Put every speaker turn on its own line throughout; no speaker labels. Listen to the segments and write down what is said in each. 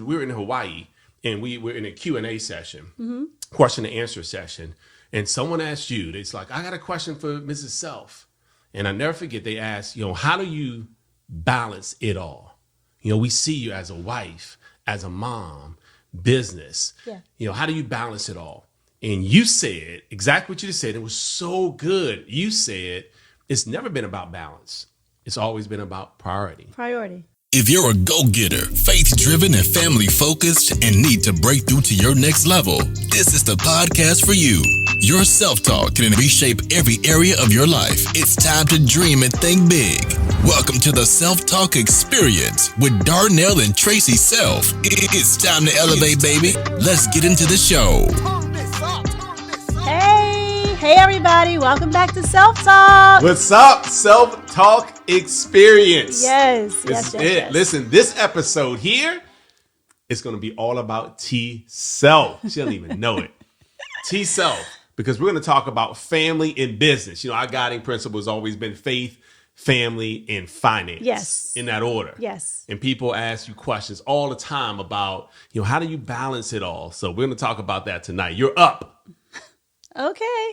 We were in Hawaii and we were in a Q&A session, question and answer session. And someone asked you, it's like, I got a question for Mrs. Self. And I never forget, they asked, how do you balance it all? We see you as a wife, as a mom, business. Yeah. How do you balance it all? And you said exactly what you just said. It was so good. You said it's never been about balance. It's always been about priority.
If you're a go-getter, faith-driven, and family-focused, and need to break through to your next level, this is the podcast for you. Your self-talk can reshape every area of your life. It's time to dream and think big. Welcome to the Self-Talk Experience with Darnell and Tracy Self. It's time to elevate, baby. Let's get into the show.
Hey everybody, welcome back to Self-Talk.
What's up, Self-Talk Experience?
Yes.
Listen, this episode here is going to be all about T-Self. She doesn't even know it. T-Self, because we're going to talk about family and business. Our guiding principle has always been faith, family, and finance.
Yes.
In that order.
Yes.
And people ask you questions all the time about, how do you balance it all? So we're going to talk about that tonight. You're up.
Okay.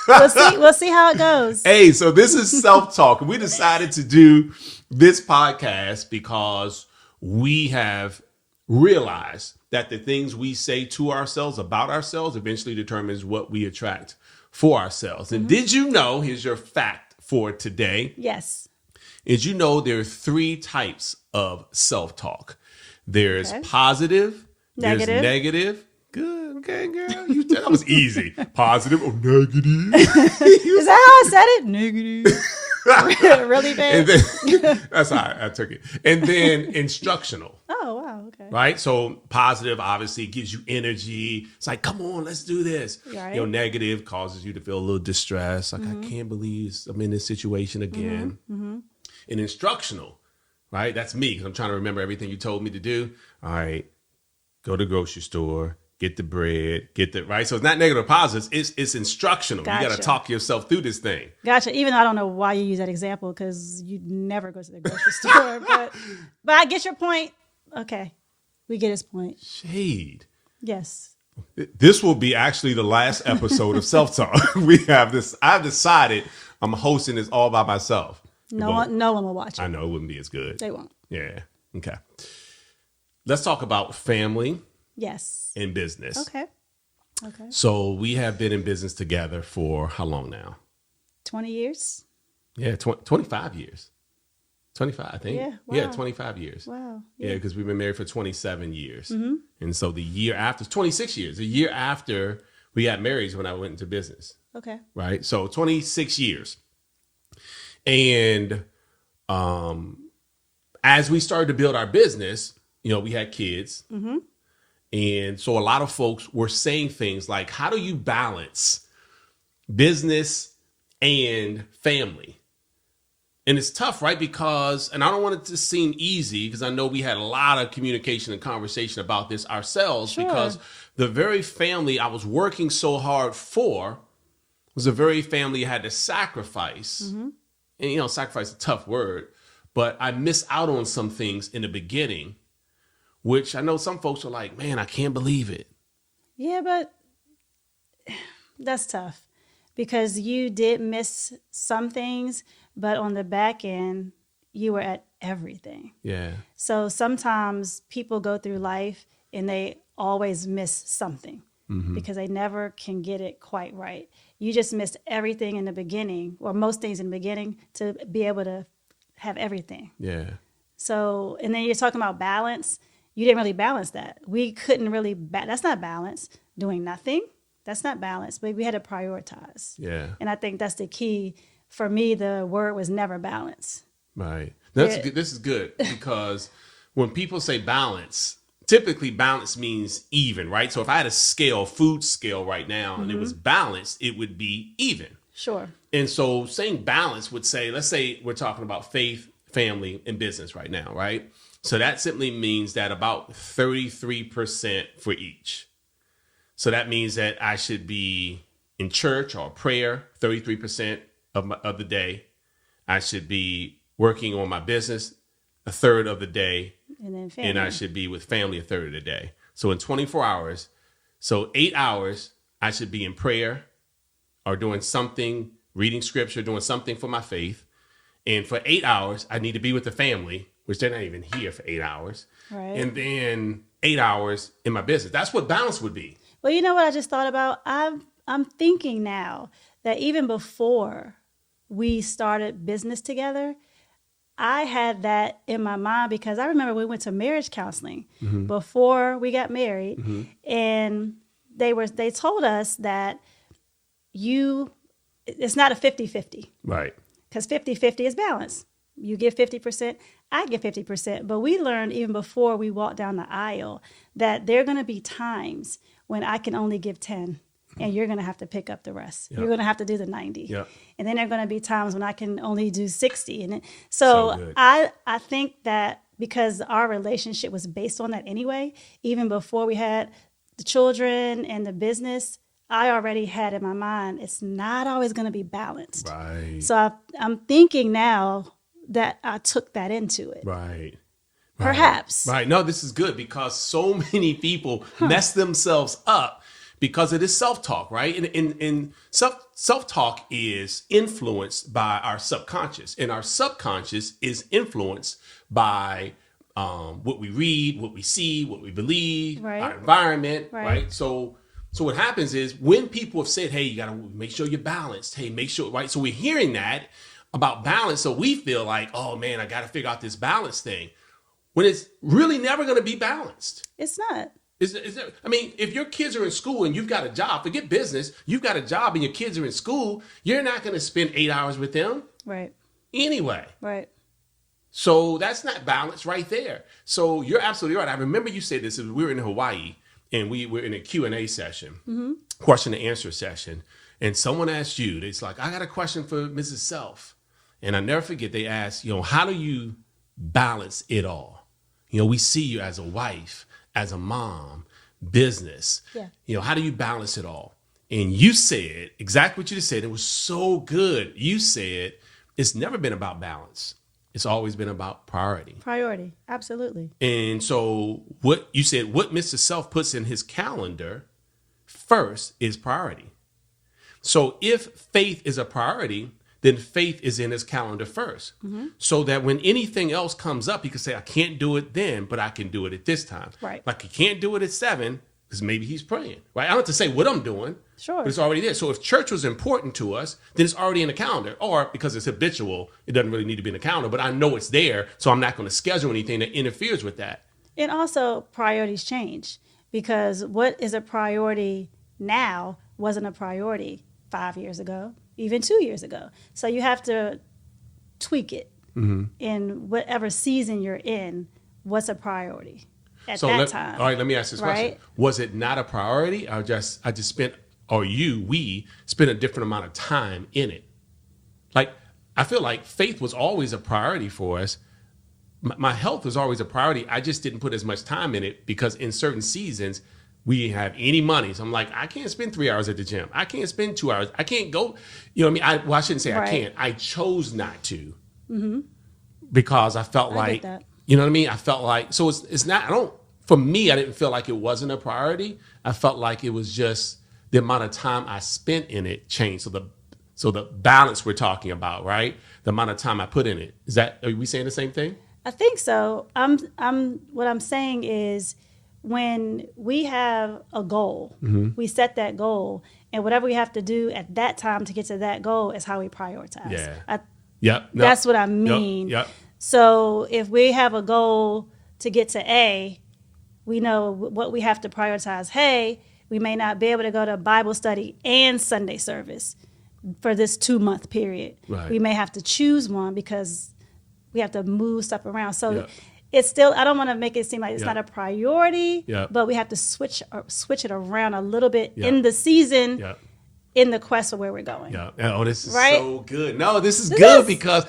We'll see how it goes.
Hey, so this is Self-Talk. We decided to do this podcast because we have realized that the things we say to ourselves about ourselves eventually determines what we attract for ourselves. And did you know, here's your fact for today.
Yes.
Is there are three types of self-talk. There's positive, there's negative. Good. Okay, girl. That was easy. Positive or negative.
Is that how I said it? Negative. Really bad?
That's how I took it. And then instructional.
Oh, wow. Okay.
Right? So positive obviously gives you energy. It's like, come on, let's do this.
Right.
Negative causes you to feel a little distressed. Like, I can't believe I'm in this situation again. And instructional, right? That's me, because I'm trying to remember everything you told me to do. All right. Go to the grocery store. Get the bread, right? So it's not negative or positive. It's instructional. Gotcha. You got to talk yourself through this thing.
Gotcha. Even though I don't know why you use that example, because you never go to the grocery store. But I get your point. Okay. We get his point.
Shade.
Yes.
This will be actually the last episode of Self-Talk. I've decided I'm hosting this all by myself.
No one will watch it.
I know it wouldn't be as good.
They won't.
Yeah. Okay. Let's talk about family.
Yes.
In business.
Okay.
So we have been in business together for how long now?
20 years.
Yeah, 25 years. 25, I think.
Yeah. Wow.
Yeah, 25 years.
Wow.
Yeah, because we've been married for 27 years. And so the year after, 26 years, the year after we got married is when I went into business.
Okay.
Right? So 26 years. And as we started to build our business, we had kids. And so a lot of folks were saying things like, how do you balance business and family? And it's tough, right? Because, and I don't want it to seem easy, because I know we had a lot of communication and conversation about this ourselves, because the very family I was working so hard for was the very family I had to sacrifice. And, sacrifice is a tough word, but I missed out on some things in the beginning, which I know some folks are like, man, I can't believe it.
Yeah, but that's tough, because you did miss some things, but on the back end, you were at everything.
Yeah.
So sometimes people go through life and they always miss something because they never can get it quite right. You just missed everything in the beginning, or most things in the beginning, to be able to have everything.
Yeah.
So, and then you're talking about balance. You didn't really balance that. We couldn't really, that's not balance. Doing nothing, that's not balance, but we had to prioritize.
Yeah.
And I think that's the key. For me, the word was never balance.
Right. This is good, because when people say balance, typically balance means even, right? So if I had a scale, food scale right now, and it was balanced, it would be even.
Sure.
And so saying balance would say, let's say we're talking about faith, family, and business right now, right? So that simply means that about 33% for each. So that means that I should be in church or prayer 33% of the day. I should be working on my business a third of the day.
And then family.
And I should be with family a third of the day. So in 24 hours, so 8 hours, I should be in prayer or doing something, reading scripture, doing something for my faith. And for 8 hours, I need to be with the family, which they're not even here for 8 hours.
Right.
And then 8 hours in my business. That's what balance would be.
Well, you know what I just thought about? I'm thinking now that even before we started business together, I had that in my mind because I remember we went to marriage counseling before we got married, and they told us that it's not a 50-50.
Right.
Because 50-50 is balance. You give 50%, I give 50%. But we learned even before we walked down the aisle that there are going to be times when I can only give 10 and you're going to have to pick up the rest. Yep. You're going to have to do the 90.
Yep.
And then there are going to be times when I can only do 60. And so I think that because our relationship was based on that anyway, even before we had the children and the business, I already had in my mind, it's not always going to be balanced.
Right.
So I'm thinking now that I took that into it.
Right.
Perhaps.
Right. No, this is good because so many people mess themselves up because of this self-talk, right? And self-talk is influenced by our subconscious, and our subconscious is influenced by what we read, what we see, what we believe, our environment, right? So what happens is when people have said, hey, you got to make sure you're balanced. Hey, make sure, right? So we're hearing that about balance. So we feel like, oh man, I got to figure out this balance thing when it's really never going to be balanced.
It's not.
I mean, if your kids are in school and you've got a job, forget business, you've got a job and your kids are in school, you're not going to spend 8 hours with them.
Right.
Anyway.
Right.
So that's not balance right there. So you're absolutely right. I remember you said this. We were in Hawaii and we were in a Q&A session, question and answer session. And someone asked you, it's like, I got a question for Mrs. Self. And I never forget, they asked, how do you balance it all? We see you as a wife, as a mom, business. Yeah. How do you balance it all? And you said exactly what you just said. It was so good. You said it's never been about balance. It's always been about priority.
Priority. Absolutely.
And so what you said, what Mr. Self puts in his calendar first is priority. So if faith is a priority, then faith is in his calendar first. So that when anything else comes up, he can say, I can't do it then, but I can do it at this time.
Right.
Like he can't do it at 7 because maybe he's praying, right? I don't have to say what I'm doing.
Sure.
But it's already there. So if church was important to us, then it's already in the calendar. Or because it's habitual, it doesn't really need to be in the calendar, but I know it's there. So I'm not going to schedule anything that interferes with that.
And also priorities change because what is a priority now wasn't a priority 5 years ago, even 2 years ago. So you have to tweak it in whatever season you're in. What's a priority at that time?
All right, let me ask this question. Was it not a priority? We spent a different amount of time in it. Like, I feel like faith was always a priority for us. My health was always a priority. I just didn't put as much time in it because in certain seasons, we didn't have any money. So I'm like, I can't spend 3 hours at the gym. I can't spend 2 hours. I can't go. You know what I mean? I shouldn't say I can't. I chose not to because I felt like, you know what I mean? I felt like, so it's not, for me, I didn't feel like it wasn't a priority. I felt like it was just the amount of time I spent in it changed. So the balance we're talking about, right? The amount of time I put in it. Are we saying the same thing?
I think so. What I'm saying is, when we have a goal, we set that goal, and whatever we have to do at that time to get to that goal is how we prioritize.
Yeah.
That's what I mean.
Yep.
So if we have a goal to get to A, we know what we have to prioritize. Hey, we may not be able to go to Bible study and Sunday service for this 2-month period.
Right.
We may have to choose one because we have to move stuff around. So it's still, I don't want to make it seem like it's not a priority, but we have to switch it around a little bit in the season, in the quest of where we're going.
Oh, this is so good. No, this is good because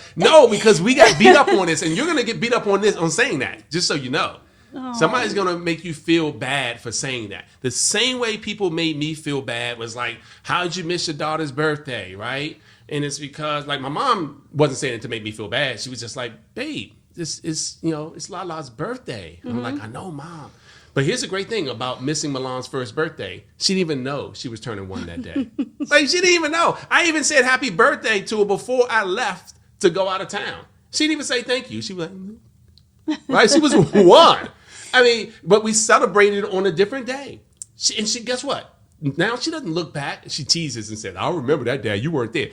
we got beat up on this, and you're going to get beat up on this on saying that, just so you know. Oh. Somebody's going to make you feel bad for saying that. The same way people made me feel bad was like, how'd you miss your daughter's birthday, right? And it's because, like, my mom wasn't saying it to make me feel bad. She was just like, babe, this is, it's Lala's birthday. And I'm like, I know, Mom. But here's the great thing about missing Milan's first birthday. She didn't even know she was turning 1 that day. Like, she didn't even know. I even said happy birthday to her before I left to go out of town. She didn't even say thank you. She was like, right? She was 1. I mean, but we celebrated on a different day. She guess what? Now she doesn't look back. She teases and said, I'll remember that day. You weren't there.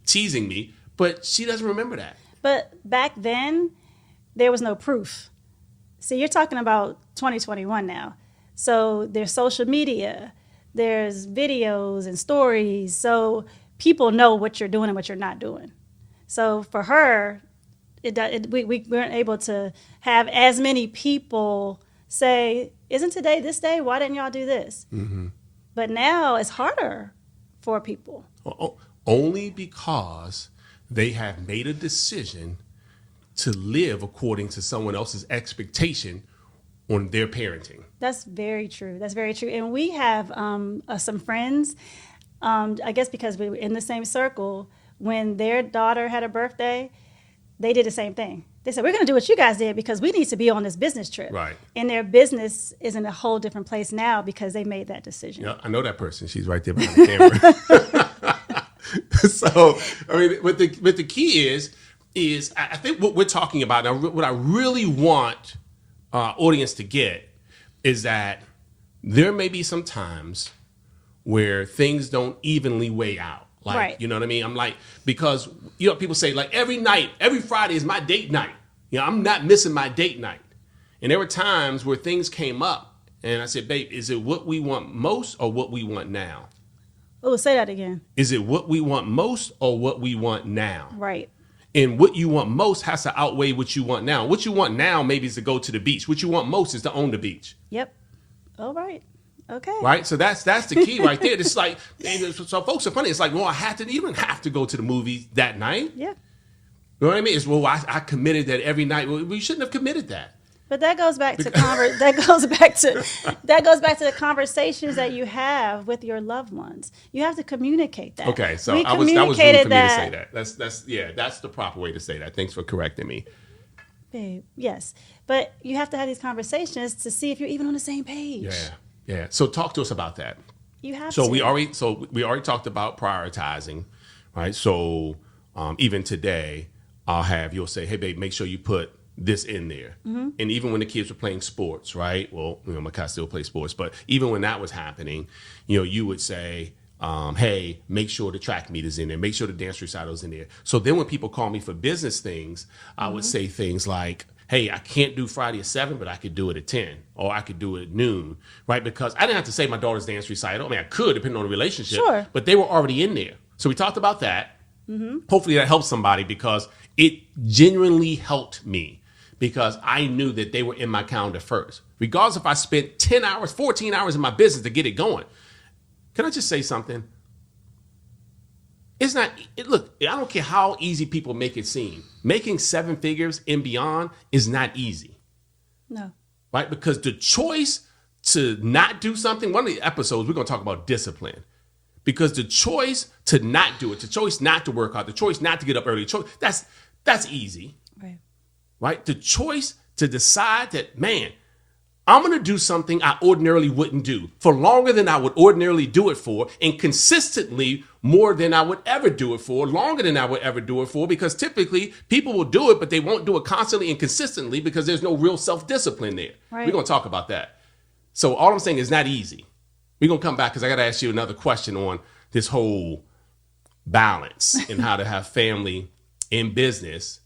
Teasing me. But she doesn't remember that. But
back then, there was no proof. See, you're talking about 2021 now. So there's social media, there's videos and stories. So people know what you're doing and what you're not doing. So for her, we weren't able to have as many people say, isn't today this day? Why didn't y'all do this? Mm-hmm. But now it's harder for people.
Only because they have made a decision to live according to someone else's expectation on their parenting.
That's very true. That's very true. And we have some friends, I guess because we were in the same circle, when their daughter had a birthday, they did the same thing. They said, we're going to do what you guys did because we need to be on this business trip.
Right.
And their business is in a whole different place now because they made that decision.
Yeah, I know that person. She's right there behind the camera. So, I mean, what the key is I think what we're talking about now, what I really want audience to get is that there may be some times where things don't evenly weigh out. Like,
right.
You know what I mean? I'm like, because, people say like every Friday is my date night. I'm not missing my date night. And there were times where things came up and I said, babe, is it what we want most or what we want now?
Oh, say that again.
Is it what we want most or what we want now?
Right.
And what you want most has to outweigh what you want now. What you want now maybe is to go to the beach. What you want most is to own the beach.
Yep. All right. Okay.
Right. So that's the key right there. It's like, so folks are funny. It's like, well, you don't have to go to the movies that night.
Yeah.
You know what I mean? It's, well, I committed that every night. Well, we shouldn't have committed that.
But that goes back to that goes back to the conversations that you have with your loved ones. You have to communicate that.
Okay, so that was rude for me to say that. That's the proper way to say that. Thanks for correcting me.
Babe, yes, but you have to have these conversations to see if you're even on the same page.
Yeah. So talk to us about that.
You have
to.
We
already talked about prioritizing, right? So even today, you'll say, hey, babe, make sure you put this in there. Mm-hmm. And even when the kids were playing sports, right? Well, my kids still play sports, but even when that was happening, you would say, hey, make sure the track meet is in there. Make sure the dance recital is in there. So then when people call me for business things, I would say things like, hey, I can't do Friday at 7, but I could do it at 10 or I could do it at noon, right? Because I didn't have to say my daughter's dance recital. I mean, I could, depending on the relationship,
sure,
but they were already in there. So we talked about that. Mm-hmm. Hopefully that helps somebody because it genuinely helped me. Because I knew that they were in my calendar first. Regardless if I spent 10 hours, 14 hours in my business to get it going. Can I just say something? Look, I don't care how easy people make it seem. Making 7 figures and beyond is not easy.
No.
Right? Because the choice to not do something, one of the episodes, we're going to talk about discipline. Because the choice to not do it, the choice not to work out, the choice not to get up early, that's easy.
Right.
Right? The choice to decide that, man, I'm going to do something I ordinarily wouldn't do for longer than I would ordinarily do it for and consistently more than I would ever do it for, longer than I would ever do it for, because typically people will do it, but they won't do it constantly and consistently because there's no real self-discipline there.
Right.
We're going to talk about that. So all I'm saying is not easy. We're going to come back because I got to ask you another question on this whole balance and how to have family and business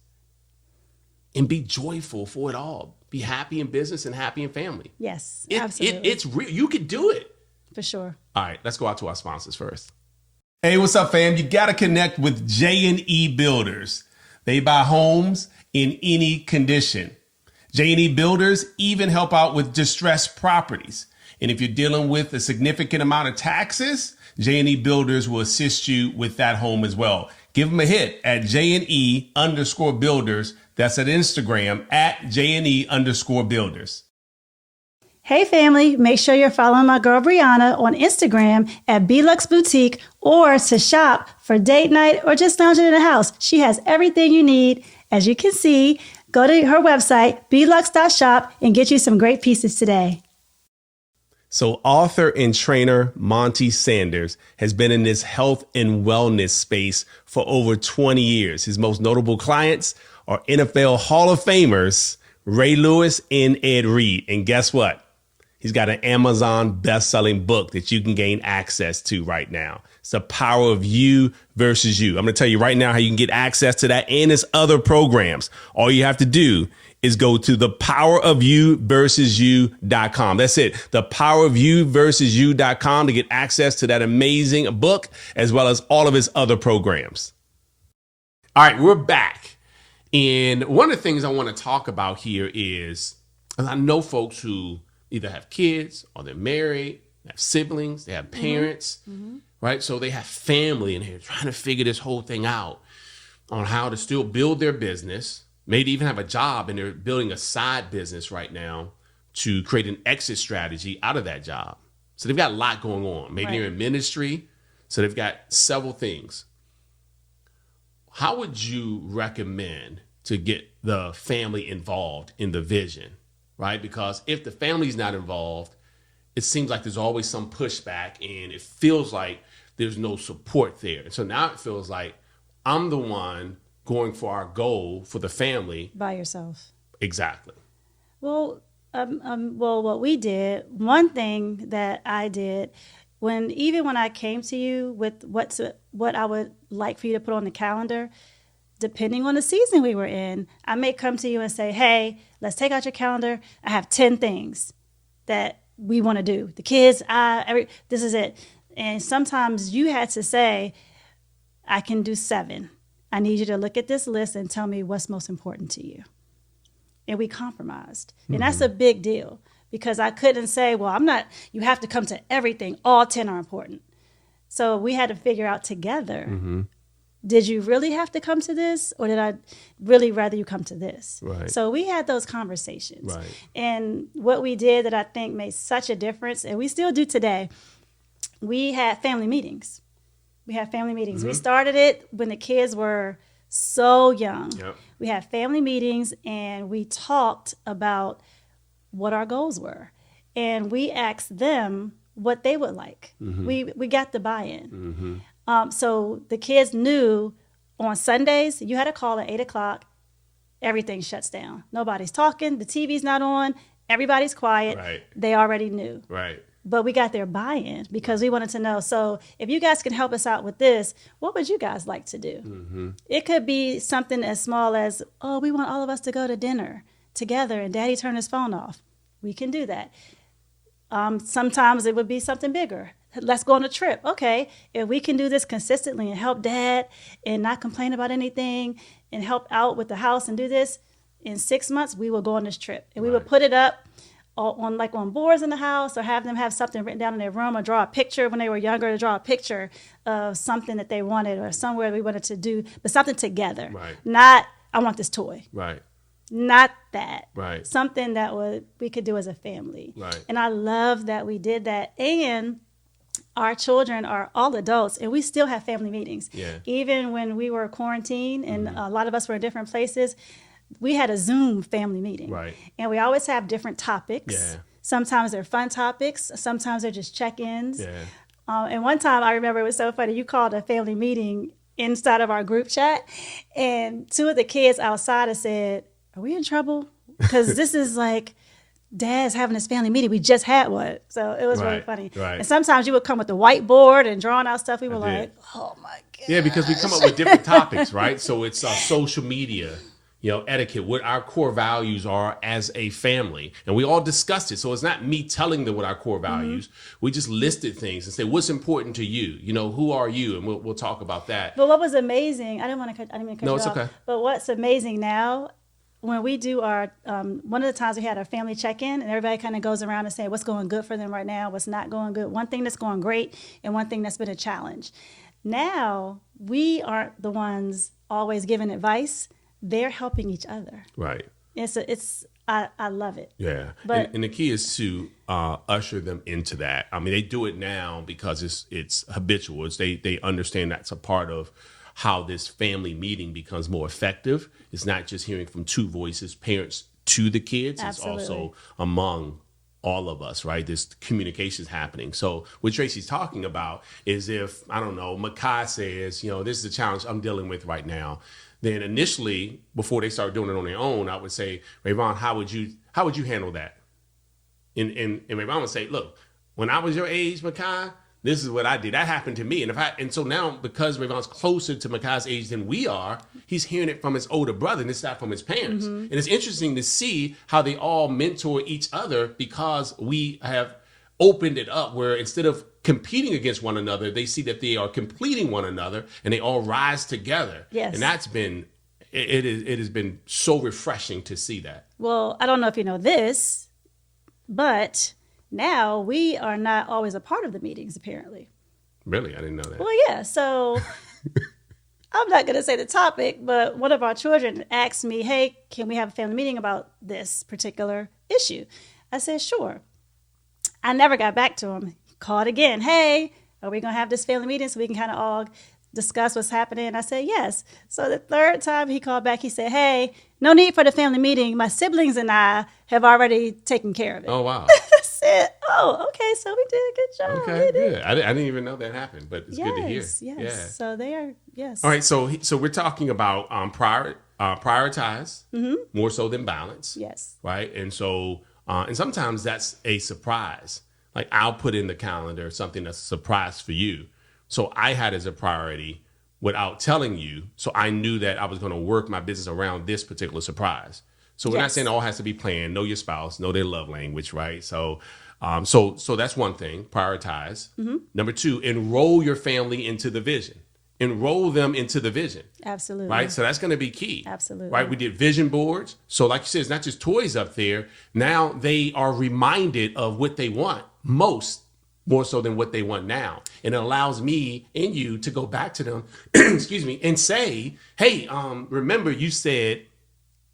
and be joyful for it all. Be happy in business and happy in family.
Yes, absolutely.
It's real. You could do it.
For sure.
All right, let's go out to our sponsors first. Hey, what's up, fam? You got to connect with J&E Builders. They buy homes in any condition. J&E Builders even help out with distressed properties. And if you're dealing with a significant amount of taxes, J&E Builders will assist you with that home as well. Give them a hit at J&E_builders. That's at Instagram at J&E_builders.
Hey family, make sure you're following my girl Brianna on Instagram at Belux Boutique or to shop for date night or just lounging in the house. She has everything you need. As you can see, Go to her website, belux.shop, and get you some great pieces today.
So author and trainer Monty Sanders has been in this health and wellness space for over 20 years. His most notable clients are NFL Hall of Famers Ray Lewis and Ed Reed. And guess what? He's got an Amazon best-selling book that you can gain access to right now. It's The Power of You versus You. I'm going to tell you right now how you can get access to that and his other programs. All you have to do is go to thepowerofyouversusyou.com. That's it. Thepowerofyouversusyou.com to get access to that amazing book as well as all of his other programs. All right, we're back. And one of the things I want to talk about here is, I know folks who either have kids or they're married, they have siblings, they have parents, right? So they have family and they're trying to figure this whole thing out on how to still build their business, maybe even have a job, and they're building a side business right now to create an exit strategy out of that job. So they've got a lot going on. Maybe they're in ministry, so they've got several things. How would you recommend to get the family involved in the vision, right? Because if the family's not involved, it seems like there's always some pushback and it feels like there's no support there. And so now it feels like I'm the one going for our goal for the family.
By yourself.
Exactly.
Well, what we did, one thing that I did, even when I came to you with what I would like for you to put on the calendar, depending on the season we were in, I may come to you and say, hey, let's take out your calendar. I have 10 things that we want to do. The kids, this is it. And sometimes you had to say, I can do 7. I need you to look at this list and tell me what's most important to you. And we compromised. And that's a big deal because I couldn't say, well, you have to come to everything. All 10 are important. So we had to figure out together, did you really have to come to this, or did I really rather you come to this?
Right.
So we had those conversations.
Right.
And what we did that I think made such a difference, and we still do today, we had family meetings. We started it when the kids were so young. Yep. We had family meetings and we talked about what our goals were. And we asked them what they would like. We got the buy-in. So the kids knew on Sundays, you had a call at 8 o'clock, everything shuts down. Nobody's talking, the TV's not on, everybody's quiet.
Right.
They already knew.
Right.
But we got their buy-in because we wanted to know, so if you guys can help us out with this, what would you guys like to do? It could be something as small as, oh, we want all of us to go to dinner together and Daddy turn his phone off. We can do that. Sometimes it would be something bigger. Let's go on a trip. Okay, if we can do this consistently and help Dad and not complain about anything and help out with the house and do this, in 6 months, we will go on this trip. And we would put it up on boards in the house, or have them have something written down in their room, or draw a picture when they were younger, to draw a picture of something that they wanted or somewhere we wanted to do, but something together.
Right.
Not, I want this toy.
Right.
Not that.
Right.
Something that we could do as a family.
Right.
And I love that we did that. And our children are all adults, and we still have family meetings.
Yeah.
Even when we were quarantined and a lot of us were in different places, we had a Zoom family meeting.
Right.
And we always have different topics.
Yeah.
Sometimes they're fun topics. Sometimes they're just check-ins.
Yeah.
And one time I remember it was so funny. You called a family meeting inside of our group chat, and 2 of the kids outside had said, are we in trouble? Because this is like Dad's having his family meeting. We just had one. So it was really funny.
Right.
And sometimes you would come with the whiteboard and drawing out stuff. We were like, oh my God.
Yeah, because we come up with different topics, right? So it's social media, etiquette, what our core values are as a family. And we all discussed it. So it's not me telling them what our core values. We just listed things and say, what's important to you? who are you? And we'll talk about that.
But what was amazing, I didn't mean to cut
No,
you
it's
off.
okay.
But what's amazing now, when we do our, one of the times we had our family check-in, and everybody kind of goes around and say what's going good for them right now, what's not going good, one thing that's going great, and one thing that's been a challenge. Now, we aren't the ones always giving advice. They're helping each other.
Right.
I love it.
Yeah.
But,
and the key is to usher them into that. I mean, they do it now because it's habitual. They understand that's a part of how this family meeting becomes more effective. It's not just hearing from two voices, parents to the kids.
Absolutely.
It's also among all of us, right? This communication is happening. So what Tracy's talking about is if, I don't know, Makai says, this is a challenge I'm dealing with right now. Then initially, before they start doing it on their own, I would say, Rayvon, how would you handle that? And Rayvon would say, look, when I was your age, Makai, this is what I did. That happened to me. And so now, because Rayvon's closer to Makai's age than we are, he's hearing it from his older brother and it's not from his parents. And it's interesting to see how they all mentor each other because we have opened it up where instead of competing against one another, they see that they are completing one another and they all rise together.
Yes.
And that's been, it has been so refreshing to see that.
Well, I don't know if you know this, but now we are not always a part of the meetings, apparently.
Really? I didn't know that.
Well, yeah. So I'm not going to say the topic, but one of our children asked me, hey, can we have a family meeting about this particular issue? I said, sure. I never got back to him. Called again. Hey, are we going to have this family meeting so we can kind of all discuss what's happening? I said, yes. So the third time he called back, he said, hey, no need for the family meeting. My siblings and I have already taken care of it.
Oh, wow.
I said, oh, okay, so we did a good job.
Okay, good. I didn't even know that happened, but it's good to hear.
Yes.
Yeah.
So they are, yes.
All right, so we're talking about prioritize more so than balance.
Yes.
Right, and so and sometimes that's a surprise. Like I'll put in the calendar something that's a surprise for you. So I had as a priority without telling you. So I knew that I was going to work my business around this particular surprise. So we're not saying it all has to be planned. Know your spouse, know their love language, right? So so that's one thing, prioritize. Number two, enroll your family into the vision. Enroll them into the vision. Absolutely. Right? So that's going to be key.
Absolutely.
Right? We did vision boards. So like you said, it's not just toys up there. Now they are reminded of what they want more so than what they want now. And it allows me and you to go back to them, excuse me, and say, hey, remember you said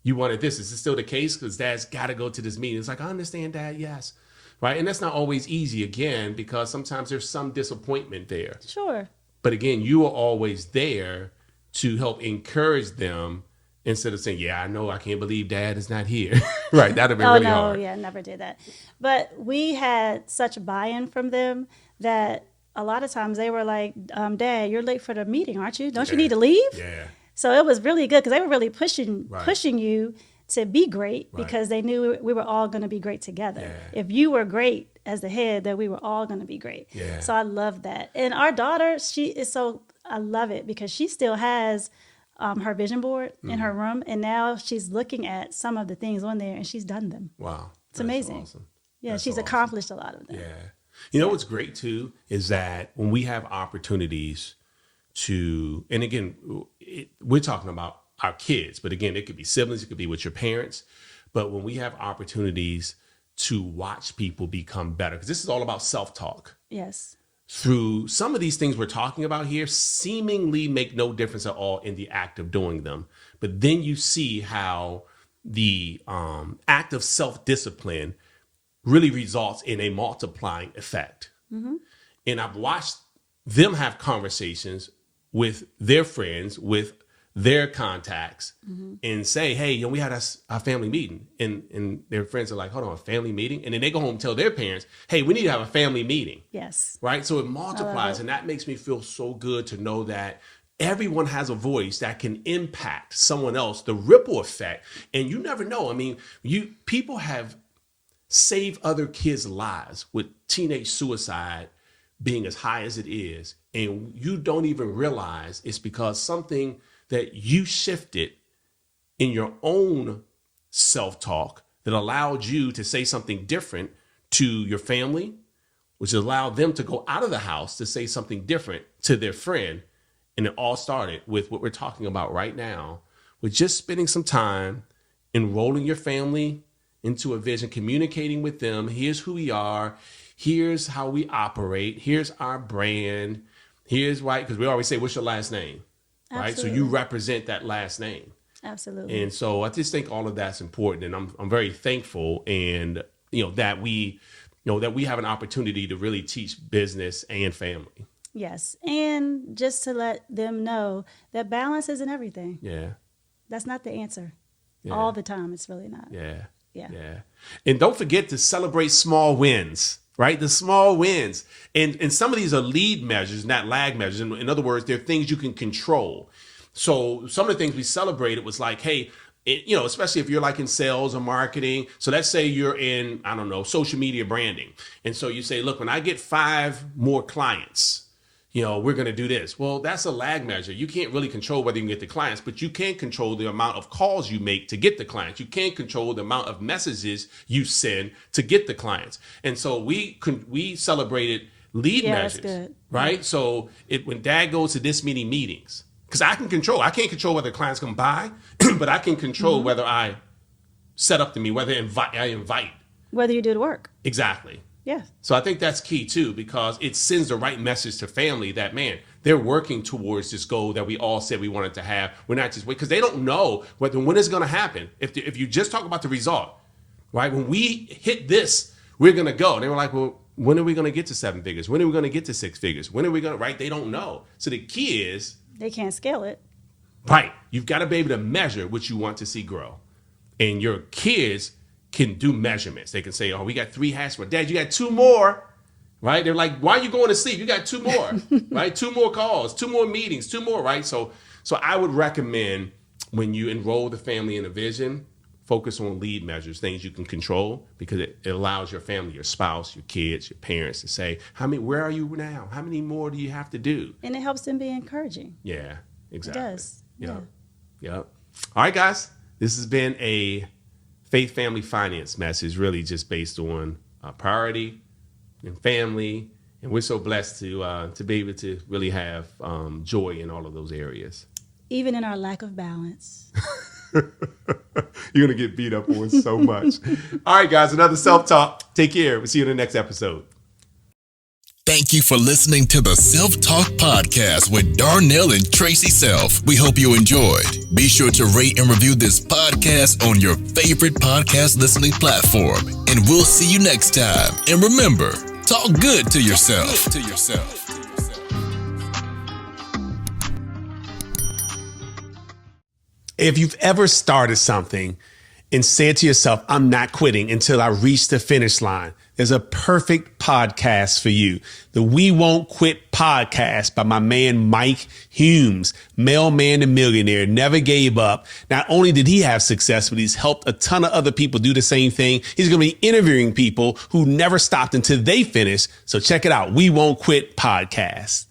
you wanted this. Is this still the case? Because Dad's got to go to this meeting. It's like, I understand, Dad. Yes. Right. And that's not always easy, again, because sometimes there's some disappointment there.
Sure.
But again, you are always there to help encourage them instead of saying, yeah, I know, I can't believe Dad is not here. Right. That'd have been really hard.
Oh, no. Yeah, never did that. But we had such buy-in from them that a lot of times they were like, Dad, you're late for the meeting, aren't you? Don't you need to leave?
Yeah.
So it was really good because they were really pushing you to be great because they knew we were all going to be great together. Yeah. If you were great as the head, then we were all going to be great. Yeah. So I love that. And our daughter, I love it because she still has her vision board in her room. And now she's looking at some of the things on there and she's done them.
Wow.
It's amazing.
Awesome.
Yeah, she's accomplished a lot of them.
Yeah. You know what's great too is that when we have opportunities to, and again, we're talking about our kids, but again, it could be siblings, it could be with your parents. But when we have opportunities to watch people become better, because this is all about self-talk.
Yes.
Through some of these things we're talking about here seemingly make no difference at all in the act of doing them. But then you see how the act of self-discipline really results in a multiplying effect. Mm-hmm. And I've watched them have conversations with their friends, with their contacts, and say, hey, we had our family meeting. And their friends are like, hold on, a family meeting? And then they go home and tell their parents, hey, we need to have a family meeting.
Yes.
Right? So it multiplies. And that makes me feel so good to know that everyone has a voice that can impact someone else, the ripple effect. And you never know. I mean, people have saved other kids' lives with teenage suicide being as high as it is. And you don't even realize it's because something that you shifted in your own self-talk that allowed you to say something different to your family, which allowed them to go out of the house to say something different to their friend. And it all started with what we're talking about right now, with just spending some time enrolling your family into a vision, communicating with them. Here's who we are. Here's how we operate. Here's our brand. Here's why, because we always say, what's your last name? Absolutely. Right? So you represent that last name.
Absolutely.
And so I just think all of that's important. And I'm very thankful and, that we have an opportunity to really teach business and family.
Yes. And just to let them know that balance isn't everything.
Yeah.
That's not the answer.
Yeah.
All the time, it's really not.
Yeah.
Yeah.
Yeah. And don't forget to celebrate small wins, right? The small wins. And some of these are lead measures, not lag measures. In other words, they're things you can control. So some of the things we celebrated was like, hey, especially if you're like in sales or marketing. So let's say you're in, I don't know, social media branding. And so you say, look, when I get 5 more clients, we're going to do this. Well, that's a lag measure. You can't really control whether you can get the clients, but you can control the amount of calls you make to get the clients. You can't control the amount of messages you send to get the clients. And so we celebrated lead measures,
that's good.
right? So when Dad goes to this many meetings, because I can't control whether clients come by, but I can control whether I set up the meeting, whether I invite.
Whether you do the work.
Exactly.
Yeah.
So I think that's key too, because it sends the right message to family that, man, they're working towards this goal that we all said we wanted to have. We're not just waiting, because they don't know when it's going to happen. If you just talk about the result, right? When we hit this, we're going to go. They were like, well, when are we going to get to 7 figures? When are we going to get to 6 figures? When are we going to, right? They don't know. So the key is,
they can't scale it.
right. You've got to be able to measure what you want to see grow. And your kids can do measurements. They can say, oh, we got 3 hats. Well, Dad, you got 2 more, right? They're like, why are you going to sleep? You got 2 more, right? 2 more calls, 2 more meetings, 2 more, right? So I would recommend when you enroll the family in a vision, focus on lead measures, things you can control, because it allows your family, your spouse, your kids, your parents to say, where are you now? How many more do you have to do?
And it helps them be encouraging.
Yeah, exactly.
It does.
Yep. All right, guys, this has been a Faith Family Finance message, really just based on priority and family. And we're so blessed to be able to really have joy in all of those areas.
Even in our lack of balance.
You're going to get beat up on so much. All right, guys, another self-talk. Take care. We'll see you in the next episode.
Thank you for listening to the Self-Talk Podcast with Darnell and Tracy Self. We hope you enjoyed. Be sure to rate and review this podcast on your favorite podcast listening platform. And we'll see you next time. And remember, talk good to yourself.
If you've ever started something and said to yourself, I'm not quitting until I reach the finish line, there's a perfect podcast for you. The We Won't Quit podcast by my man, Mike Humes, mailman and millionaire, never gave up. Not only did he have success, but he's helped a ton of other people do the same thing. He's going to be interviewing people who never stopped until they finish. So check it out. We Won't Quit podcast.